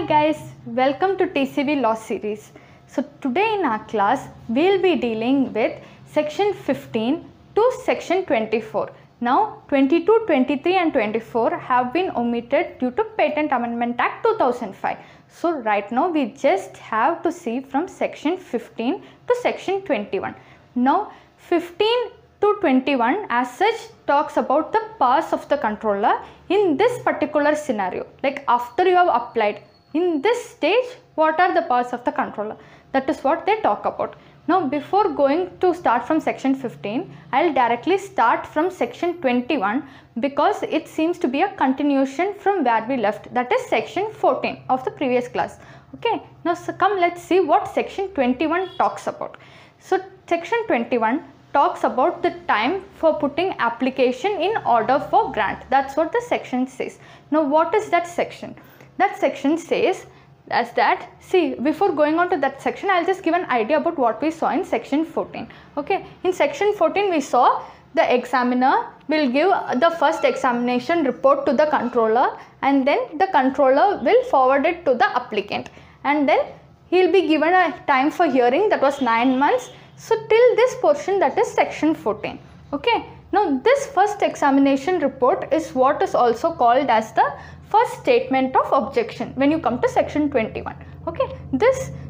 Hi guys, welcome to TCV Law Series. So today in our class, we'll be dealing with section 15 to section 24. Now 22, 23 and 24 have been omitted due to Patent Amendment Act 2005. So right now we just have to see from section 15 to section 21. Now 15 to 21 as such talks about the powers of the controller in this particular scenario. Like after you have applied, in this stage, what are the powers of the controller? That is what they talk about. Now before going to start from section 15, I'll directly start from section 21 because it seems to be a continuation from where we left, that is section 14 of the previous class. Okay, now so come let's see what section 21 talks about. So section 21 talks about the time for putting application in order for grant. That's what the section says. Now what is that section? That section says as that, see, before going on to that section, I'll just give an idea about what we saw in section 14. Okay, in section 14 we saw the examiner will give the first examination report to the controller, and then the controller will forward it to the applicant, and then he'll be given a time for hearing, that was 9 months. So till this portion, that is section 14. Okay, now this first examination report is what is also called as the first statement of objection when you come to section 21. Okay,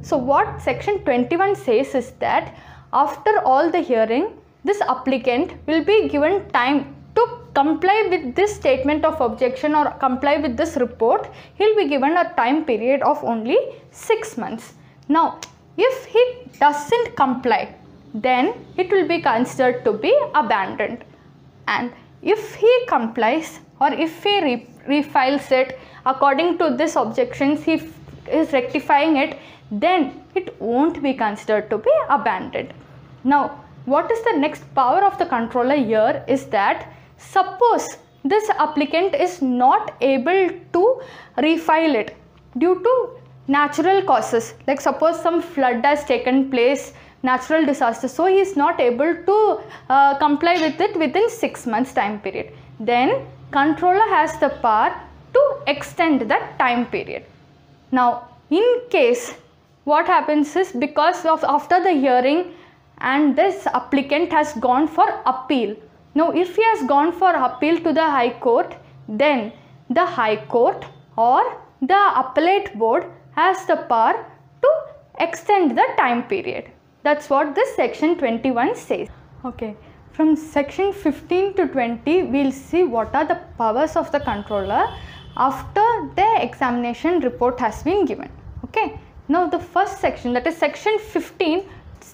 so what section 21 says is that after all the hearing, this applicant will be given time to comply with this statement of objection or comply with this report. He'll be given a time period of only 6 months. Now if he doesn't comply, then it will be considered to be abandoned, and if he complies or if he refiles it according to this objections, he is rectifying it, then it won't be considered to be abandoned. Now what is the next power of the controller here is that suppose this applicant is not able to refile it due to natural causes, like suppose some flood has taken place, natural disaster, so he is not able to comply with it within 6 months time period, then controller has the power to extend that time period. Now in case what happens is, because of after the hearing and this applicant has gone for appeal, now if he has gone for appeal to the High Court, then the High Court or the appellate board has the power to extend the time period. That's what this section 21 says. Okay, from section 15 to 20 we'll see what are the powers of the controller after the examination report has been given. Okay, now the first section, that is section 15,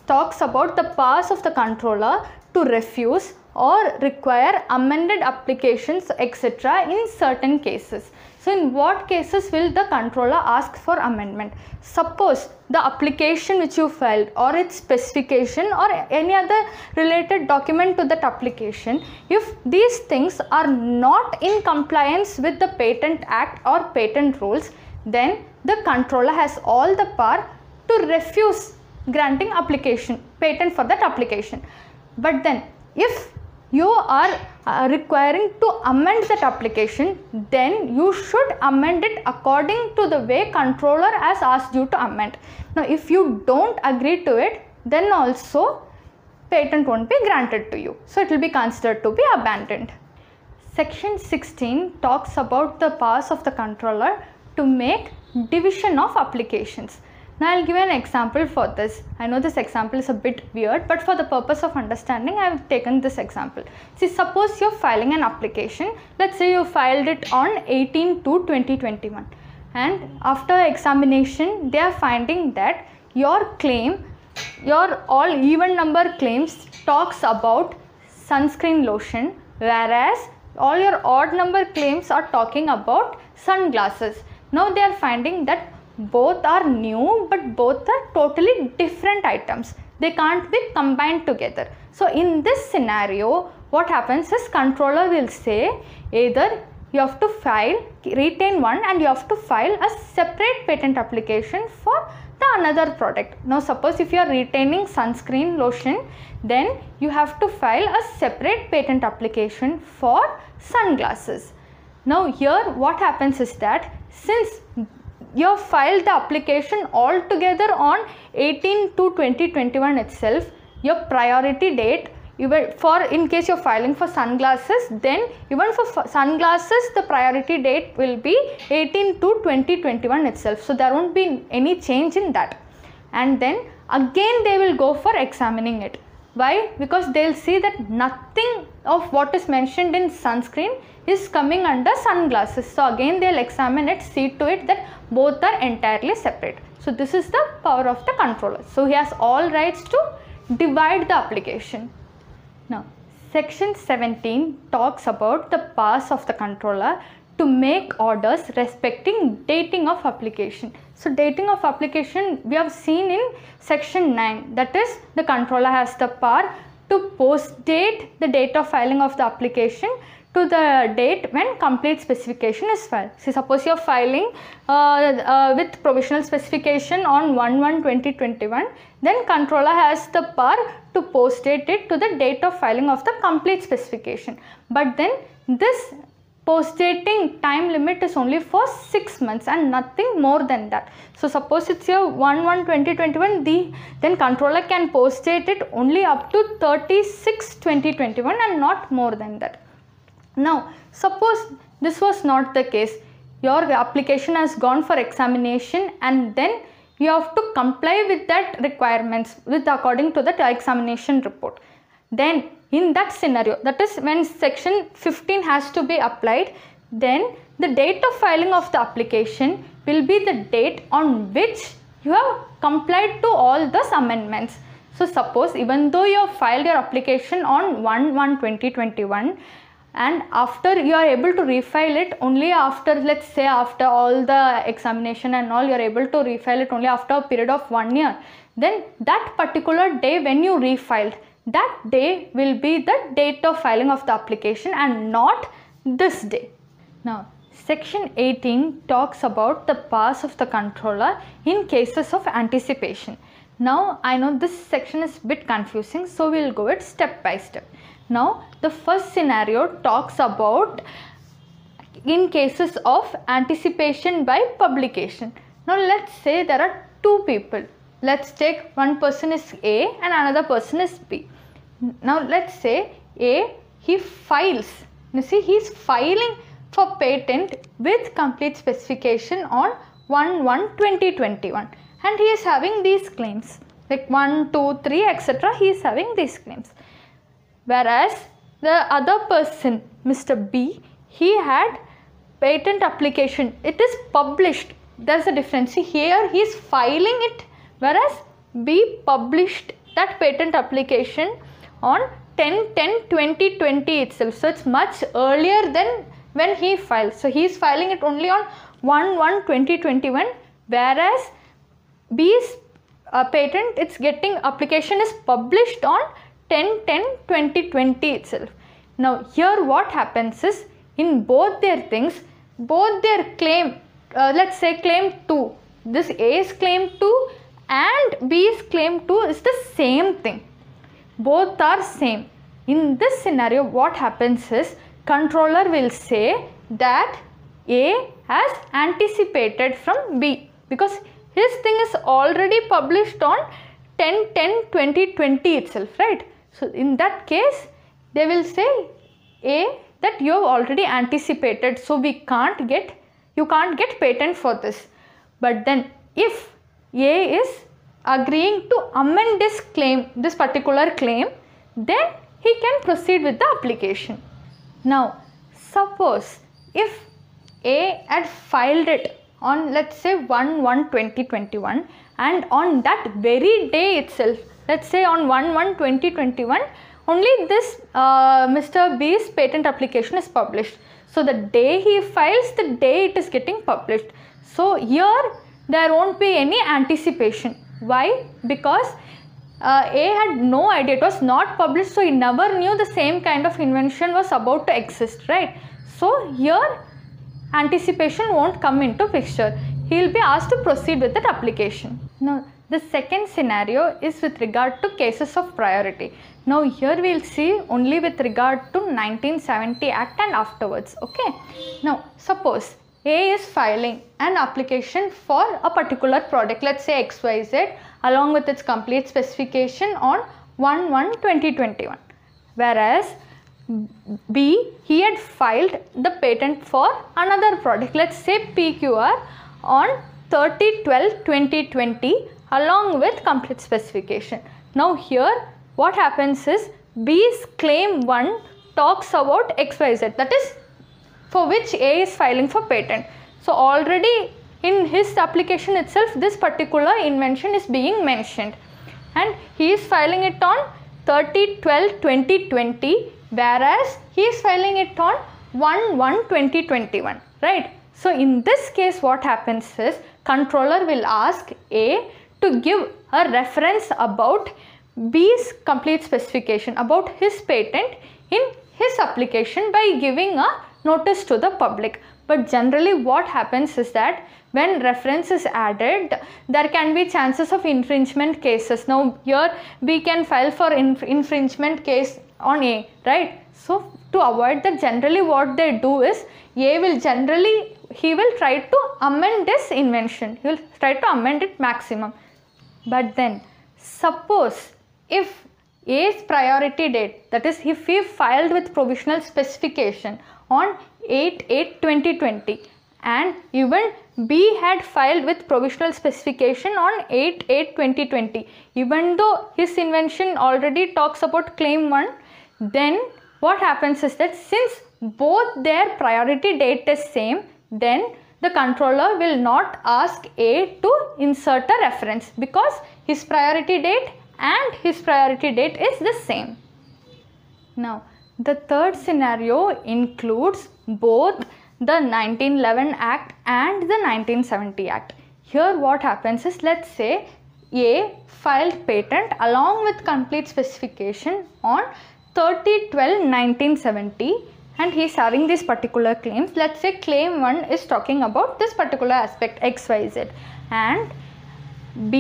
talks about the powers of the controller to refuse or require amended applications etc. in certain cases. So in what cases will the controller ask for amendment? Suppose the application which you filed or its specification or any other related document to that application, if these things are not in compliance with the Patent Act or patent rules, then the controller has all the power to refuse granting application, patent for that application. But then if you are requiring to amend that application, then you should amend it according to the way controller has asked you to amend. Now if you don't agree to it, then also patent won't be granted to you, so it will be considered to be abandoned. Section 16 talks about the powers of the controller to make division of applications. Now I'll give an example for this. I know this example is a bit weird, but for the purpose of understanding I have taken this example. See, suppose you're filing an application. Let's say you filed it on 18/2/2021, and after examination they are finding that your claim, your all even number claims talks about sunscreen lotion, whereas all your odd number claims are talking about sunglasses. Now they are finding that both are new but both are totally different items. They can't be combined together. So in this scenario what happens is controller will say either you have to retain one and you have to file a separate patent application for the another product. Now suppose if you are retaining sunscreen lotion, then you have to file a separate patent application for sunglasses. Now here what happens is that since you have filed the application altogether on 18 to 2021 itself, your priority date, even for in case you're filing for sunglasses, then even for sunglasses the priority date will be 18 to 2021 itself. So there won't be any change in that. And then again they will go for examining it. Why? Because they'll see that nothing of what is mentioned in sunscreen is coming under sunglasses. So again they'll examine it, see to it that both are entirely separate. So this is the power of the controller. So he has all rights to divide the application. Now section 17 talks about the powers of the controller to make orders respecting dating of application. So dating of application we have seen in section 9, that is the controller has the power to post date the date of filing of the application to the date when complete specification is filed. See, suppose you are filing with provisional specification on 1/1/2021, then controller has the power to post date it to the date of filing of the complete specification. But then this post dating time limit is only for 6 months and nothing more than that. So suppose it's your 1/1/2021, then controller can post date it only up to 30/6/2021 and not more than that. Now suppose this was not the case, your application has gone for examination and then you have to comply with that requirements according to the examination report. Then in that scenario, that is when section 15 has to be applied, then the date of filing of the application will be the date on which you have complied to all those amendments. So suppose even though you have filed your application on 1/1/2021 and after you are able to refile it only after, let's say after all the examination and all, you are able to refile it only after a period of 1 year, then that particular day when you refiled, that day will be the date of filing of the application and not this day. Now section 18 talks about the powers of the controller in cases of anticipation. Now I know this section is a bit confusing, so we will go it step by step. Now the first scenario talks about in cases of anticipation by publication. Now let's say there are two people. Let's take one person is A and another person is B. Now let's say A, he files, you see he is filing for patent with complete specification on 1/1/2021 and he is having these claims like 1, 2, 3 etc. he is having these claims. Whereas the other person, Mr. B, he had patent application, it is published. There is a difference. See, here he is filing it, whereas B published that patent application on 10/10/2020 itself. So it's much earlier than when he filed. So he is filing it only on 1/1/2021, whereas B's patent, its getting application is published on 10/10/2020 itself. Now here what happens is, in both their things, both their claim, let's say claim 2, this A's claim 2 and B's claim 2 is the same thing. Both are same. In this scenario what happens is, controller will say that A has anticipated from B because his thing is already published on 10/10/2020 itself, right? So in that case they will say A that you have already anticipated, so you can't get patent for this. But then if A is agreeing to amend this claim, this particular claim, then he can proceed with the application. Now suppose if A had filed it on, let's say 1/1/2021 and on that very day itself, let's say on 1/1/2021 only this Mr. B's patent application is published. So the day he files, the day it is getting published. So here there won't be any anticipation. Why? Because A had no idea, it was not published, so he never knew the same kind of invention was about to exist, right? So here anticipation won't come into picture. He will be asked to proceed with that application. Now the second scenario is with regard to cases of priority. Now here we will see only with regard to 1970 Act and afterwards. Okay. Now suppose A is filing an application for a particular product, let's say XYZ, along with its complete specification on 1/1/2021. Whereas B, he had filed the patent for another product, let's say PQR, on 30/12/2020 along with complete specification. Now here what happens is B's claim 1 talks about XYZ, that is for which A is filing for patent. So already in his application itself this particular invention is being mentioned, and he is filing it on 30/12/2020, whereas he is filing it on 1/1/2021, right? So in this case what happens is controller will ask A to give a reference about B's complete specification, about his patent in his application, by giving a notice to the public. But generally what happens is that when reference is added, there can be chances of infringement cases. Now here we can file for infringement case on A, right? So to avoid that, generally what they do is A will he will try to amend this invention, he will try to amend it maximum. But then suppose if A's priority date, that is if he filed with provisional specification on 8/8/2020 and even B had filed with provisional specification on 8/8/2020, even though his invention already talks about claim 1, then what happens is that since both their priority date is same, then the controller will not ask A to insert a reference because his priority date and his priority date is the same. Now the third scenario includes both the 1911 Act and the 1970 Act. Here what happens is, let's say A filed patent along with complete specification on 30/12/1970 and he is having these particular claims. Let's say claim 1 is talking about this particular aspect XYZ, and B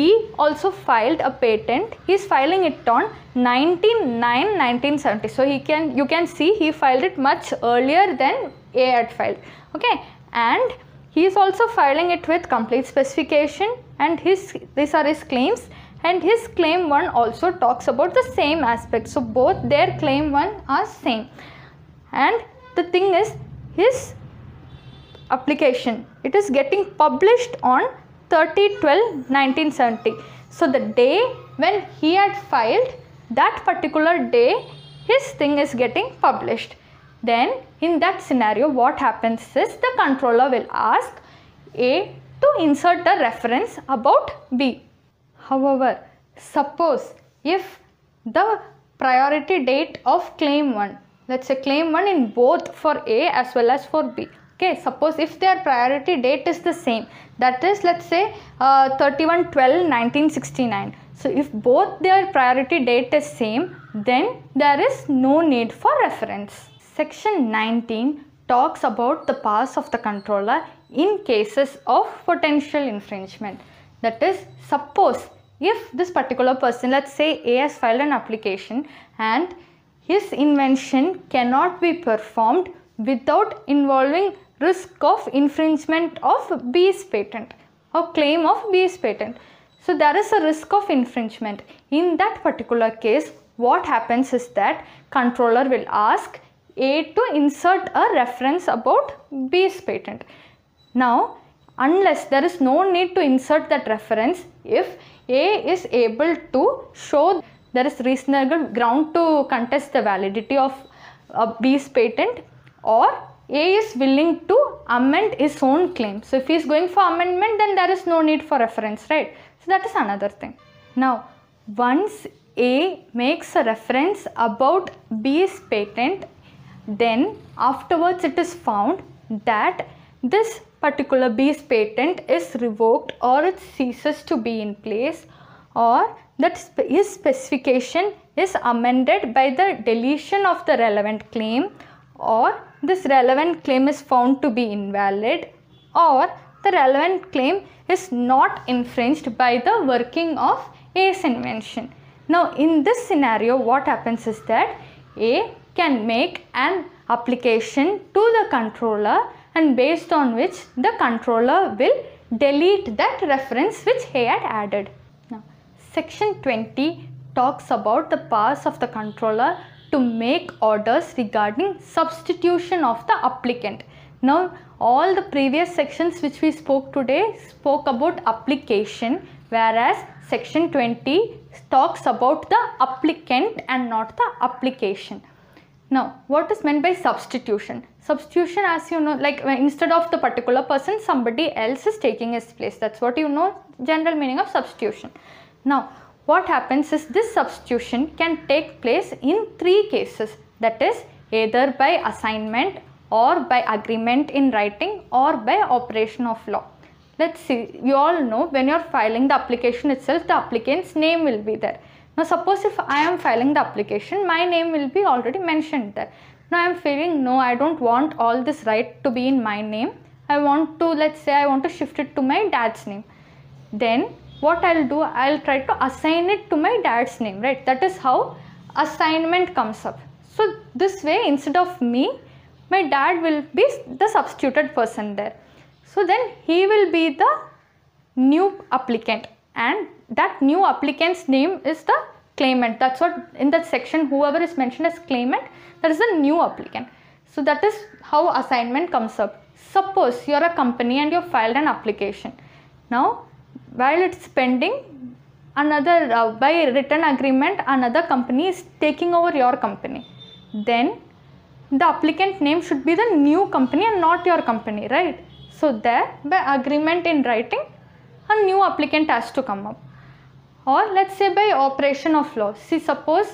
also filed a patent. He is filing it on 19/9/1970. So you can see he filed it much earlier than A had filed. Okay, and he is also filing it with complete specification, and these are his claims, and his claim 1 also talks about the same aspect. So both their claim 1 are same, and the thing is his application, it is getting published on 30/12/1970. So the day when he had filed, that particular day his thing is getting published. Then in that scenario what happens is the controller will ask A to insert a reference about B. However, suppose if the priority date of claim 1, let's say claim 1 in both for A as well as for B. Okay, suppose if their priority date is the same, that is, let's say 31/12/1969. So if both their priority date is same, then there is no need for reference. Section 19 talks about the powers of the controller in cases of potential infringement. That is, suppose if this particular person, let's say A has filed an application and his invention cannot be performed without involving risk of infringement of B's patent or claim of B's patent. So there is a risk of infringement. In that particular case, what happens is that controller will ask A to insert a reference about B's patent. Now, unless there is no need to insert that reference, if A is able to show there is reasonable ground to contest the validity of B's patent, or A is willing to amend his own claim. So if he is going for amendment, then there is no need for reference, right? So that is another thing. Now, once A makes a reference about B's patent, then afterwards it is found that this particular B's patent is revoked or it ceases to be in place, or that his specification is amended by the deletion of the relevant claim, or this relevant claim is found to be invalid, or the relevant claim is not infringed by the working of A's invention. Now in this scenario what happens is that A can make an application to the controller and based on which the controller will delete that reference which he had added. Now, section 20 talks about the powers of the controller to make orders regarding substitution of the applicant. Now, all the previous sections which we spoke today spoke about application, whereas section 20 talks about the applicant and not the application. Now, what is meant by substitution? Substitution, as you know, like instead of the particular person, somebody else is taking his place. That's what you know, general meaning of substitution. Now, what happens is this substitution can take place in 3 cases. That is either by assignment or by agreement in writing or by operation of law. Let's see, you all know when you are filing the application itself, the applicant's name will be there. Now, suppose if I am filing the application, my name will be already mentioned there. Now, I am feeling no, I don't want all this right to be in my name. I want to, let's say I want to shift it to my dad's name. Then what I'll do, I'll try to assign it to my dad's name, right? That is how assignment comes up. So, this way instead of me, my dad will be the substituted person there. So, then he will be the new applicant, and that new applicant's name is the claimant. That's what in that section, whoever is mentioned as claimant, that is the new applicant. So, that is how assignment comes up. Suppose you are a company and you have filed an application. Now, while it's pending, another by written agreement, another company is taking over your company. Then the applicant name should be the new company and not your company, right? So, there by agreement in writing, a new applicant has to come up. Or let's say by operation of law. See, suppose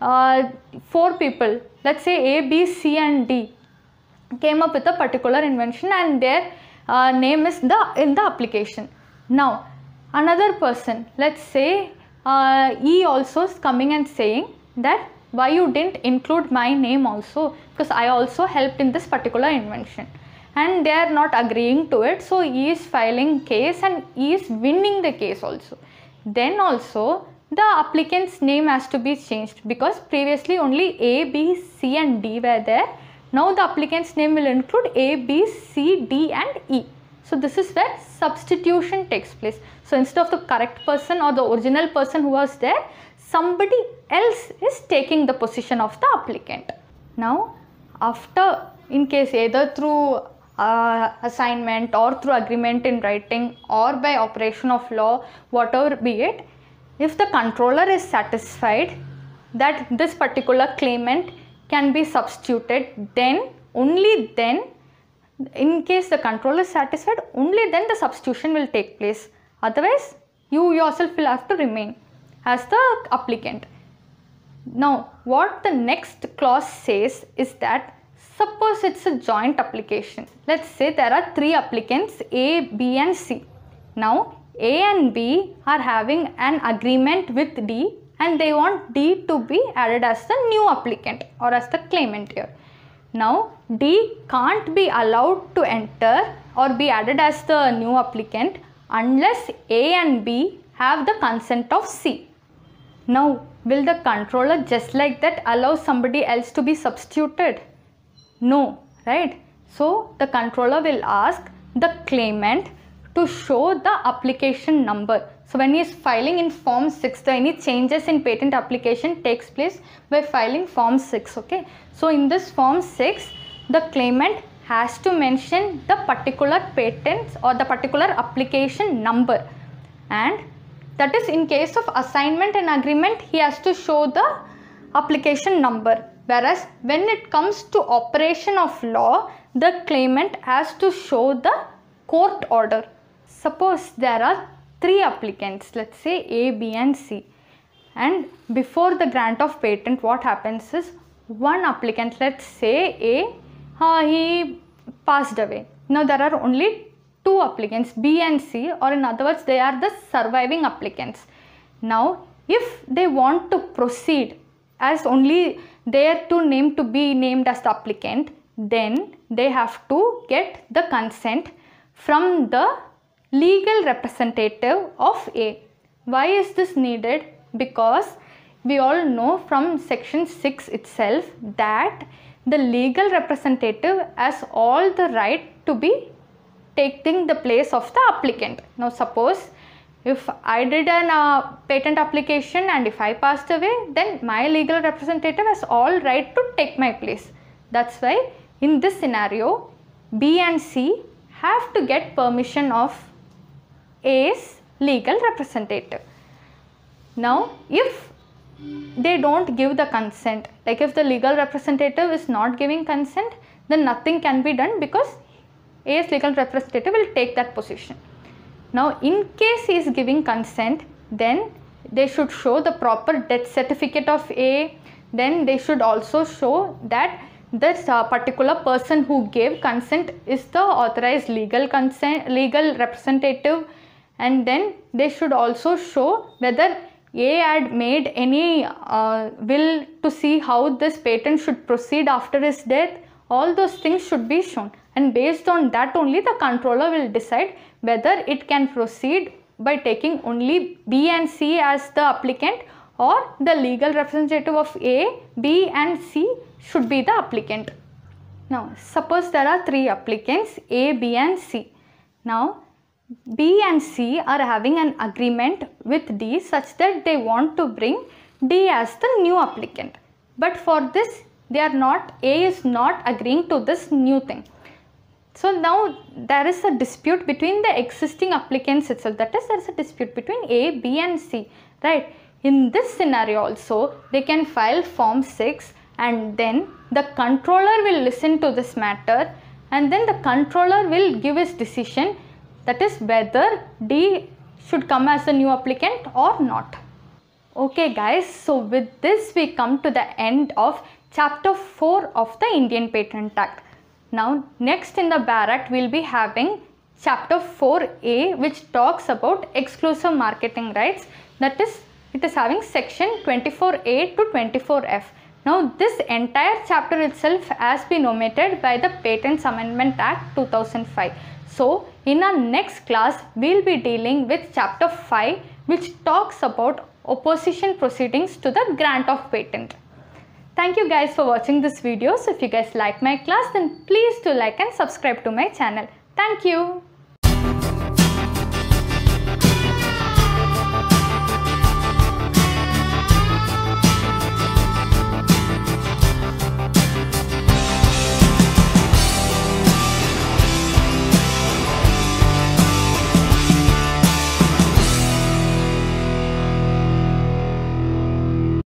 4 people, let's say A, B, C and D came up with a particular invention and their name is in the application. Now, another person, let's say E also is coming and saying that why you didn't include my name also, because I also helped in this particular invention, and they are not agreeing to it. So, E is filing case and E is winning the case also. Then also the applicant's name has to be changed, because previously only A, B, C and D were there. Now the applicant's name will include A, B, C, D and E. So, this is where substitution takes place. So, instead of the correct person or the original person who was there, somebody else is taking the position of the applicant. Now, after, in case either through assignment or through agreement in writing or by operation of law, whatever be it, if the controller is satisfied that this particular claimant can be substituted, then only then, in case the controller is satisfied, only then the substitution will take place. Otherwise, you yourself will have to remain as the applicant. Now, what the next clause says is that suppose it's a joint application. Let's say there are 3 applicants A, B and C. Now, A and B are having an agreement with D and they want D to be added as the new applicant or as the claimant here. Now, D can't be allowed to enter or be added as the new applicant unless A and B have the consent of C. Now, will the controller just like that allow somebody else to be substituted? No, right? So, the controller will ask the claimant to show the application number. So, when he is filing in form 6, any changes in patent application takes place by filing form 6, okay? So, in this form 6, the claimant has to mention the particular patents or the particular application number, and that is in case of assignment and agreement, he has to show the application number. Whereas, when it comes to operation of law, the claimant has to show the court order. Suppose there are 3 applicants, let's say A, B and C, and before the grant of patent, what happens is one applicant, let's say A, he passed away. Now there are only 2 applicants, B and C, or in other words, they are the surviving applicants. Now, if they want to proceed as only their 2 names to be named as the applicant, then they have to get the consent from the legal representative of A. Why is this needed? Because we all know from section 6 itself that the legal representative has all the right to be taking the place of the applicant. Now suppose if I did an patent application and if I passed away, then my legal representative has all right to take my place. That's why in this scenario, B and C have to get permission of A's legal representative. Now if they don't give the consent, like if the legal representative is not giving consent, then nothing can be done because A's legal representative will take that position. Now in case he is giving consent, then they should show the proper death certificate of A. Then they should also show that this particular person who gave consent is the authorized legal representative, and then they should also show whether A had made any will to see how this patent should proceed after his death. All those things should be shown, and based on that only the controller will decide whether it can proceed by taking only B and C as the applicant, or the legal representative of A, B and C should be the applicant. Now suppose there are 3 applicants A, B and C. Now B and C are having an agreement with D such that they want to bring D as the new applicant. But for this A is not agreeing to this new thing. So now there is a dispute between the existing applicants itself. That is, there is a dispute between A, B and C, right? In this scenario also, they can file Form 6 and then the controller will listen to this matter and then the controller will give his decision, that is whether D should come as a new applicant or not. Okay guys, so with this we come to the end of chapter 4 of the Indian Patent Act. Now next in the Bar Act we will be having chapter 4A, which talks about exclusive marketing rights. That is, it is having section 24A to 24F. Now this entire chapter itself has been omitted by the Patents Amendment Act 2005. So in our next class we will be dealing with chapter 5, which talks about opposition proceedings to the grant of patent. Thank you guys for watching this video. So if you guys like my class, then please do like and subscribe to my channel. Thank you.